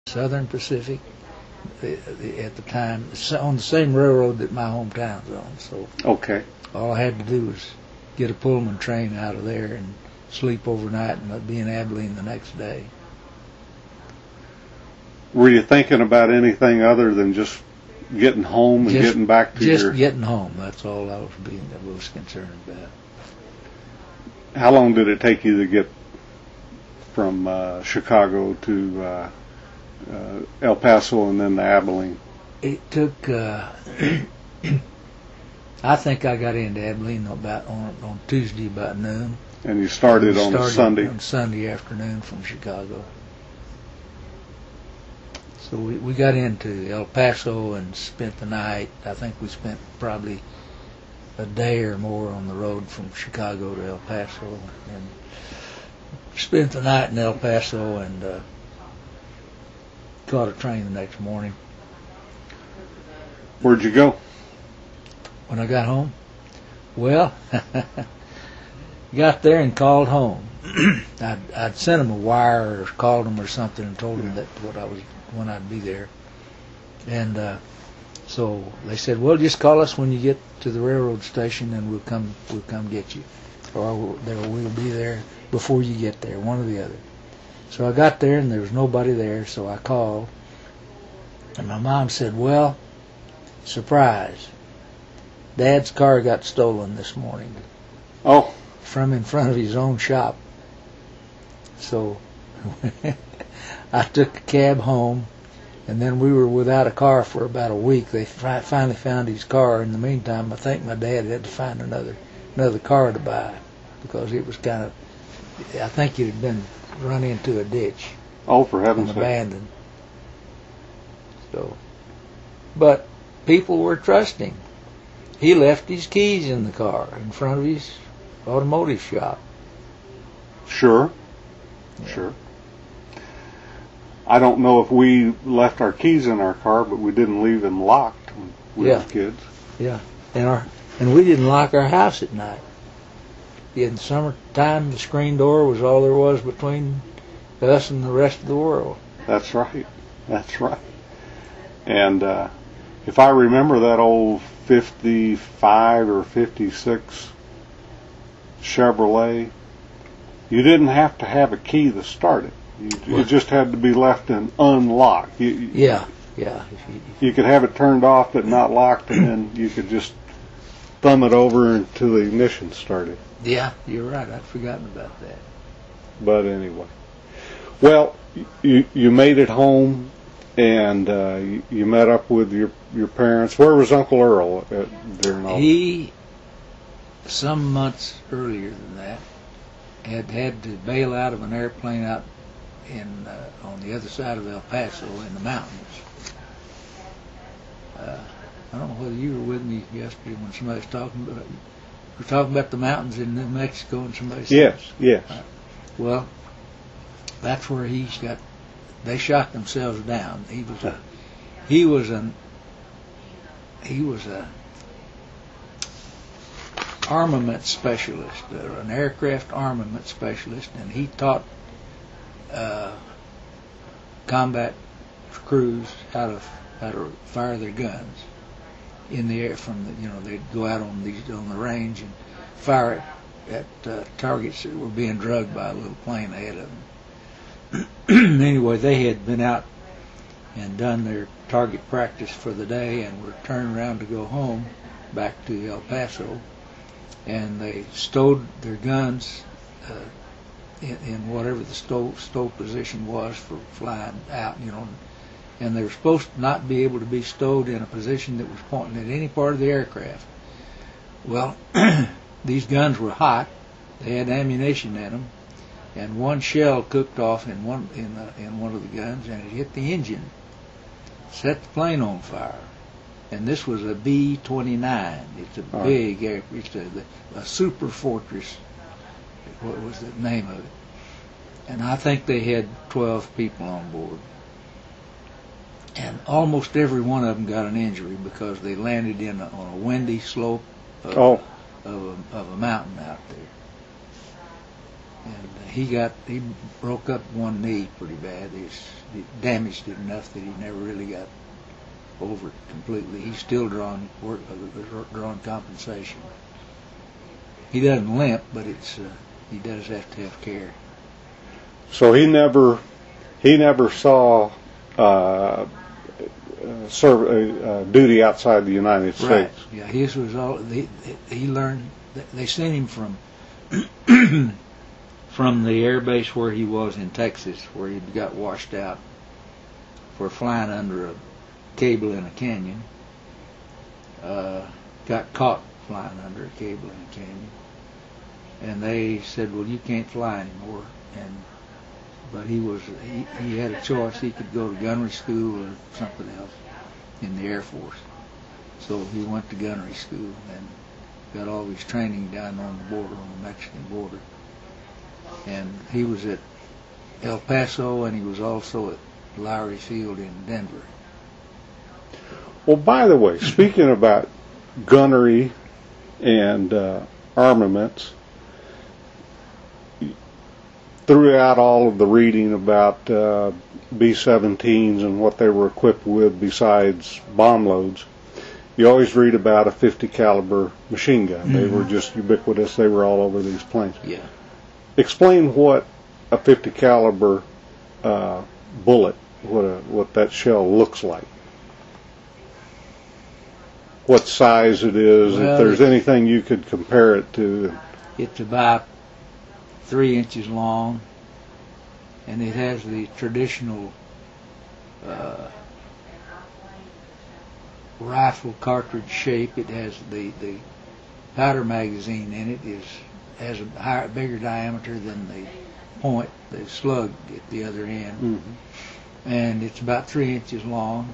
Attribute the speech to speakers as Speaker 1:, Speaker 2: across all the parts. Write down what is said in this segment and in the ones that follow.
Speaker 1: Southern Pacific at the time, on the same railroad that my hometown's on. So
Speaker 2: Okay.
Speaker 1: all I had to do was get a Pullman train out of there and sleep overnight and be in Abilene the next day.
Speaker 2: Were you thinking about anything other than just getting home and getting back to
Speaker 1: just
Speaker 2: your...
Speaker 1: getting home. That's all I was concerned about.
Speaker 2: How long did it take you to get from Chicago to El Paso and then to Abilene?
Speaker 1: It took. I think I got into Abilene on Tuesday about noon.
Speaker 2: And you started on Sunday?
Speaker 1: On Sunday afternoon from Chicago. So we got into El Paso and spent the night. I think we spent probably a day or more on the road from Chicago to El Paso, and spent the night in El Paso and caught a train the next morning.
Speaker 2: Where'd you go?
Speaker 1: When I got home? Well, got there and called home. I'd sent them a wire or called them or something and told them that when I'd be there. And so they said, well, just call us when you get to the railroad station and we'll come get you. Or we'll be there before you get there, one or the other. So I got there and there was nobody there, so I called. And my mom said, well, surprise, Dad's car got stolen this morning.
Speaker 2: Oh.
Speaker 1: From in front of his own shop. So I took a cab home, and then we were without a car for about a week. They finally found his car. In the meantime, I think my dad had to find another car to buy because it was kind of, I think it had been run into a ditch.
Speaker 2: Oh, for heaven's sake.
Speaker 1: And abandoned. So, but people were trusting. He left his keys in the car in front of his automotive shop.
Speaker 2: Sure. Yeah. Sure. I don't know if we left our keys in our car, but we didn't leave them locked when we were kids.
Speaker 1: Yeah. And we didn't lock our house at night. In summertime, the screen door was all there was between us and the rest of the world.
Speaker 2: That's right. That's right. And if I remember that old 55 or 56 Chevrolet, you didn't have to have a key to start it. It just had to be left and unlocked.
Speaker 1: Yeah.
Speaker 2: You could have it turned off but not locked, and then you could just thumb it over until the ignition started.
Speaker 1: Yeah, you're right. I'd forgotten about that.
Speaker 2: But anyway. Well, you made it home, and you met up with your parents. Where was Uncle Earl during all?
Speaker 1: He, some months earlier than that, had to bail out of an airplane out on the other side of El Paso in the mountains. I don't know whether you were with me yesterday when somebody was talking about it. We're talking about the mountains in New Mexico, and somebody said,
Speaker 2: Yes.
Speaker 1: Well, that's where they shot themselves down. He was a armament specialist, an aircraft armament specialist, and he taught combat crews how to fire their guns in the air they'd go out on the range and fire it at targets that were being drugged by a little plane ahead of them. Anyway, they had been out and done their target practice for the day and were turned around to go home back to El Paso, and they stowed their guns in whatever the stow position was for flying out, and they were supposed to not be able to be stowed in a position that was pointing at any part of the aircraft. Well, these guns were hot. They had ammunition in them, and one shell cooked off in one of the guns, and it hit the engine, set the plane on fire. And this was a B-29. It's a big aircraft. It's a super fortress. What was the name of it? And I think they had 12 people on board. And almost every one of them got an injury because they landed on a windy slope of a mountain out there. and he broke up one knee pretty bad. He damaged it enough that he never really got over it completely. He's still drawing compensation. He doesn't limp, but he does have to have care.
Speaker 2: So he never saw duty outside the United States.
Speaker 1: Right. Yeah, his was all. He learned. They sent him from from the air base where he was in Texas, where he got washed out for flying under a cable in a canyon. Got caught flying under a cable in a canyon, and they said, "Well, you can't fly anymore." But he had a choice. He could go to gunnery school or something else in the Air Force. So he went to gunnery school and got all his training down on the border, on the Mexican border. And he was at El Paso, and he was also at Lowry Field in Denver.
Speaker 2: Well, by the way, speaking about gunnery and armaments, throughout all of the reading about B-17s and what they were equipped with besides bomb loads, you always read about a 50 caliber machine gun. Mm-hmm. They were just ubiquitous. They were all over these planes.
Speaker 1: Yeah.
Speaker 2: Explain what a 50 caliber bullet, what that shell looks like. What size it is,
Speaker 1: well,
Speaker 2: if there's anything you could compare it to.
Speaker 1: It's about 3 inches long, and it has the traditional rifle cartridge shape. It has the powder magazine in it has a bigger diameter than the point, the slug at the other end, mm-hmm. and it's about 3 inches long.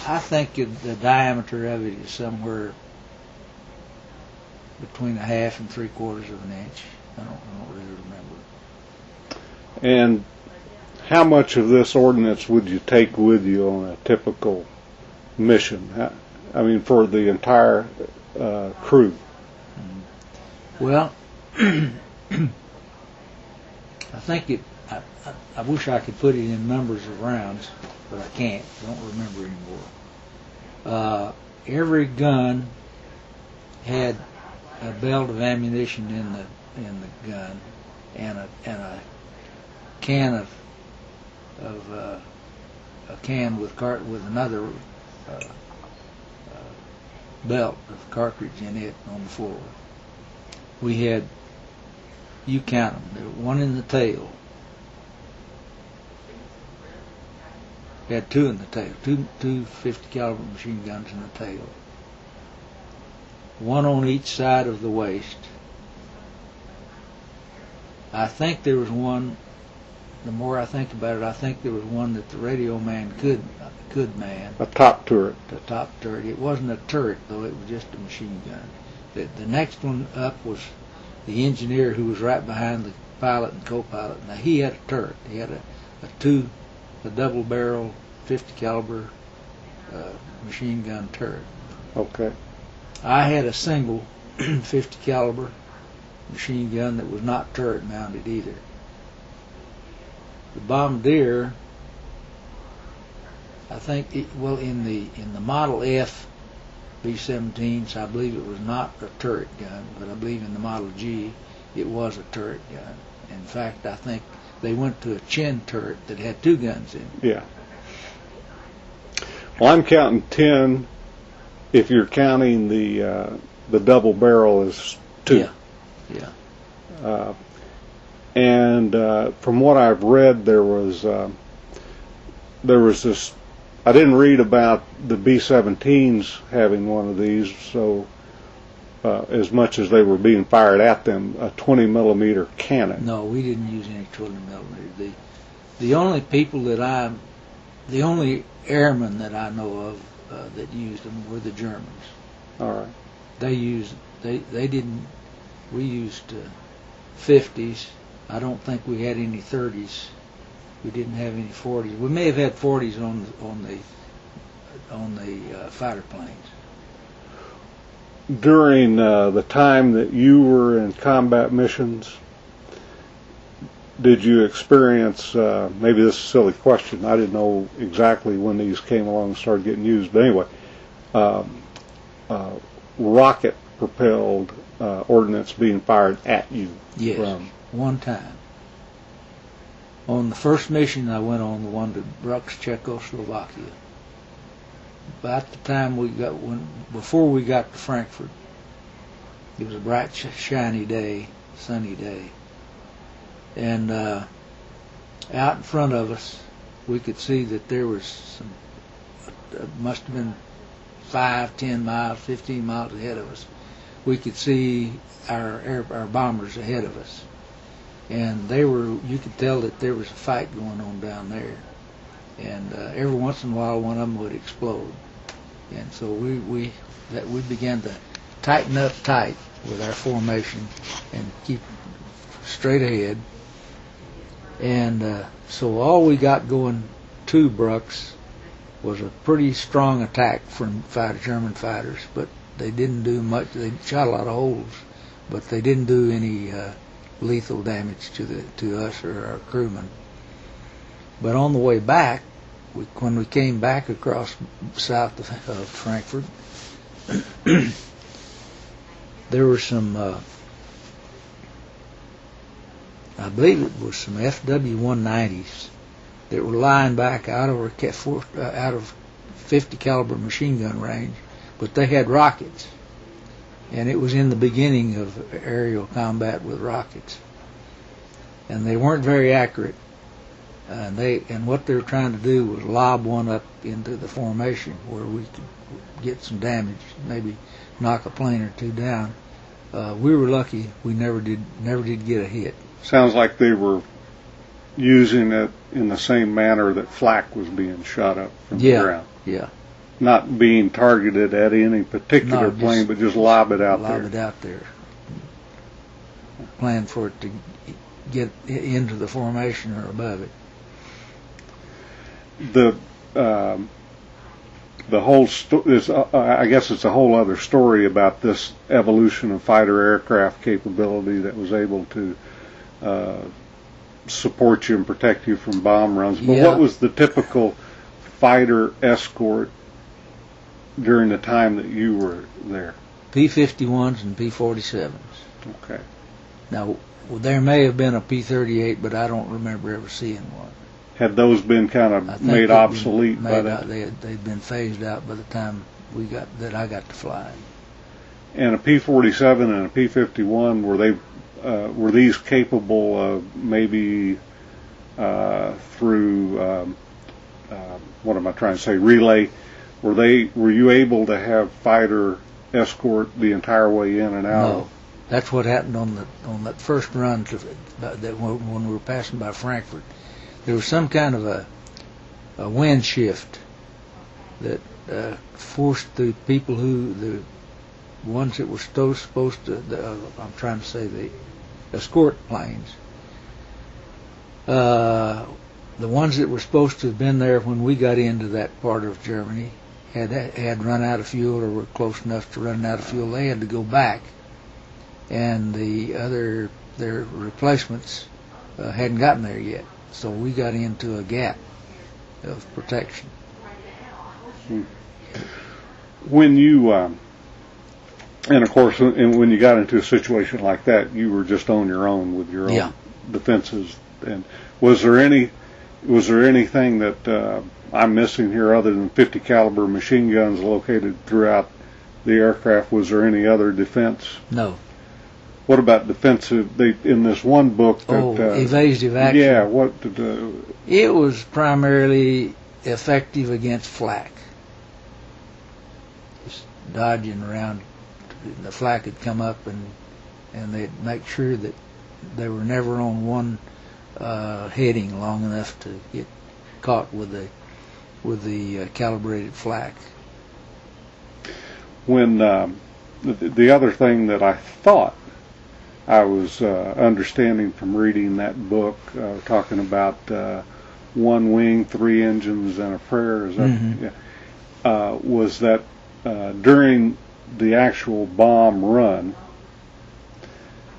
Speaker 1: I think the diameter of it is somewhere between 1/2 and 3/4 of an inch. I don't really remember.
Speaker 2: And how much of this ordnance would you take with you on a typical mission? I mean, for the entire crew.
Speaker 1: Well, I think I wish I could put it in numbers of rounds, but I can't. I don't remember anymore. Every gun had a belt of ammunition in the gun, and a can of a can with another belt of cartridge in it on the floor. We had, you count them, there was one in the tail. We had two in the tail, two 50 caliber machine guns in the tail. One on each side of the waist. I think there was one, the more I think about it, I think there was one that the radio man could man.
Speaker 2: A top turret.
Speaker 1: A top turret. It wasn't a turret, though. It was just a machine gun. The next one up was the engineer who was right behind the pilot and co-pilot. Now, he had a turret. He had a double-barrel 50 caliber machine gun turret.
Speaker 2: Okay.
Speaker 1: I had a single 50 caliber machine gun that was not turret mounted either. The Bombardier, I think, in the Model F B-17s, I believe it was not a turret gun, but I believe in the Model G it was a turret gun. In fact, I think they went to a chin turret that had two guns in it.
Speaker 2: Yeah. Well, I'm counting 10. If you're counting the double barrel as 2.
Speaker 1: Yeah.
Speaker 2: And from what I've read, there was this. I didn't read about the B-17s having one of these, so as much as they were being fired at them, a 20 millimeter cannon.
Speaker 1: No, we didn't use any 20 millimeter. The only airmen that I know of that used them were the Germans.
Speaker 2: All right.
Speaker 1: They didn't. We used 50s. I don't think we had any 30s. We didn't have any 40s. We may have had 40s on the fighter planes.
Speaker 2: during the time that you were in combat missions, did you experience, maybe this is a silly question, I didn't know exactly when these came along and started getting used, but anyway, rocket-propelled ordnance being fired at you?
Speaker 1: Yes, one time. On the first mission I went on, the one to Brux, Czechoslovakia, about the time before we got to Frankfurt, it was a bright, shiny day, sunny day, and out in front of us, we could see that there was must have been 5, 10 miles, 15 miles ahead of us. We could see our bombers ahead of us, and you could tell that there was a fight going on down there, and every once in a while one of them would explode, and so we began to tighten up tight with our formation and keep straight ahead, and so all we got going to Brux was a pretty strong attack from German fighters, but they didn't do much. They shot a lot of holes, but they didn't do any lethal damage to us or our crewmen. But on the way back, when we came back across south of Frankfurt, there were some, I believe it was some FW-190s that were lying back out of 50 caliber machine gun range, but they had rockets, and it was in the beginning of aerial combat with rockets, and they weren't very accurate, and what they were trying to do was lob one up into the formation where we could get some damage, maybe knock a plane or two down. We were lucky; we never did get a hit.
Speaker 2: Sounds like they were using it in the same manner that flak was being shot up from the ground.
Speaker 1: Yeah.
Speaker 2: Not being targeted at any particular plane, but just lob it out there.
Speaker 1: Lob it out there. Plan for it to get into the formation or above it.
Speaker 2: The whole I guess it's a whole other story about this evolution of fighter aircraft capability that was able to support you and protect you from bomb runs. But what was the typical fighter escort during the time that you were there?
Speaker 1: P-51s and P-47s.
Speaker 2: Okay.
Speaker 1: Now, there may have been a P-38, but I don't remember ever seeing one.
Speaker 2: Had those been kind of made obsolete by that?
Speaker 1: They'd been phased out by the time I got to fly.
Speaker 2: And a P-47 and a P-51, were these capable of maybe through what am I trying to say, relay? Were you able to have fighter escort the entire way in and out?
Speaker 1: No, that's what happened on that first run when we were passing by Frankfurt. There was some kind of a wind shift that forced the people the ones that were supposed to, I'm trying to say the escort planes, the ones that were supposed to have been there when we got into that part of Germany had run out of fuel or were close enough to run out of fuel. They had to go back, and their replacements hadn't gotten there yet. So we got into a gap of protection.
Speaker 2: When you, and of course, when you got into a situation like that, you were just on your own with your own defenses. And was there anything that I'm missing here other than 50 caliber machine guns located throughout the aircraft? Was there any other defense?
Speaker 1: No.
Speaker 2: What about defensive? In this one book that
Speaker 1: evasive action.
Speaker 2: Yeah, what did
Speaker 1: it was primarily effective against flak. Just dodging around. The flak had come up, and they'd make sure that they were never on one heading long enough to get caught with the calibrated flak.
Speaker 2: When the other thing that I thought I was understanding from reading that book, talking about one wing, 3 engines, and a prayer, is that, was that during the actual bomb run,